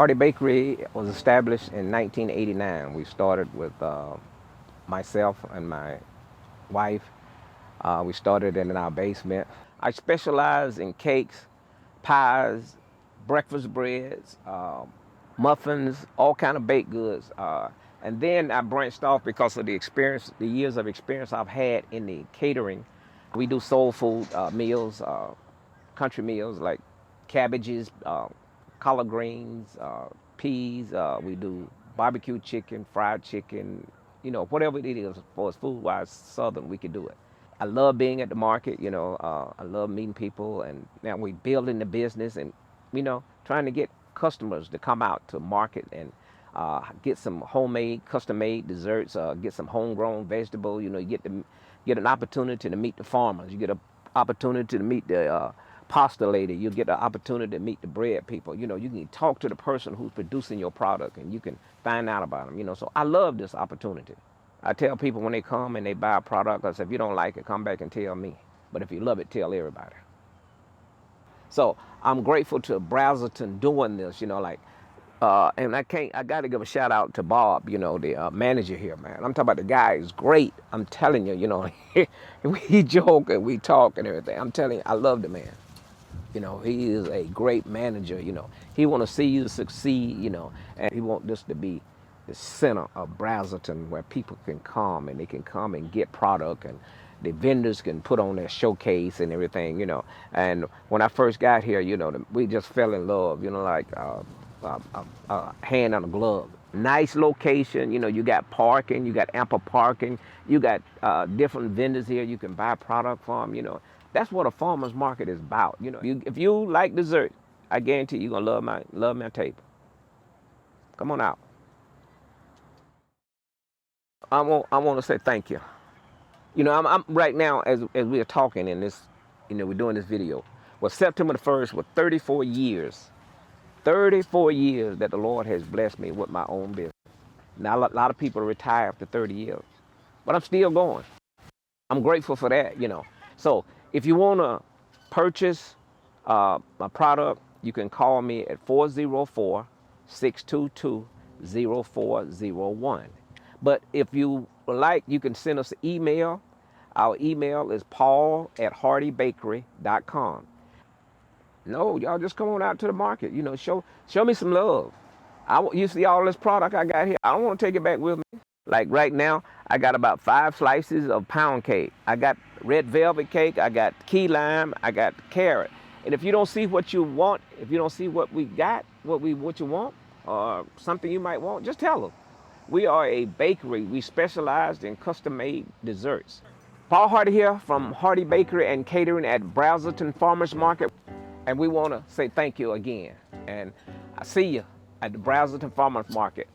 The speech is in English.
Hardy Bakery was established in 1989. We started with myself and my wife. We started in our basement. I specialize in cakes, pies, breakfast breads, muffins, all kind of baked goods. And then I branched off because of the experience, the years of experience I've had in the catering. We do soul food meals, country meals like cabbages, collard greens, peas. We do barbecue chicken, fried chicken, whatever it is for us food-wise, Southern, we could do it. I love being at the market, I love meeting people, and now we building the business and, trying to get customers to come out to market and get some homemade, custom-made desserts, get some homegrown vegetable. You get an opportunity to meet the farmers. You get an opportunity to meet the pasta lady. You get the opportunity to meet the bread people. You can talk to the person who's producing your product, and you can find out about them. So I love this opportunity. I tell people when they come and they buy a product, I say, if you don't like it, come back and tell me. But if you love it, tell everybody. So I'm grateful to Braselton doing this, and I got to give a shout out to Bob, the manager here, man. I'm talking about the guy is great. I'm telling you, we joke and we talk and everything. I'm telling you, I love the man. He is a great manager, He want to see you succeed, and he want this to be the center of Braselton where people can come and they can come and get product and the vendors can put on their showcase and everything, And when I first got here, we just fell in love, like a hand on a glove. Nice location, you got parking, you got ample parking, you got different vendors here you can buy product from, That's what a farmer's market is about, If you like dessert, I guarantee you're gonna love my table. Come on out. I want to say thank you. I'm right now as we are talking in this, we're doing this video. Well, September the 1st was 34 years. 34 years that the Lord has blessed me with my own business. Now, a lot of people retire after 30 years, but I'm still going. I'm grateful for that, So if you want to purchase my product, you can call me at 404-622-0401. But if you would like, you can send us an email. Our email is paul@hardybakery.com. No, y'all just come on out to the market. Show me some love. You see all this product I got here. I don't want to take it back with me. Like right now, I got about 5 slices of pound cake. I got red velvet cake. I got key lime. I got carrot. And if you don't see what you want, if you don't see what we got, what you want, or something you might want, just tell them. We are a bakery. We specialize in custom-made desserts. Paul Hardy here from Hardy Bakery and Catering at Braselton Farmers Market. And we want to say thank you again. And I see you at the Braselton Farmers Market.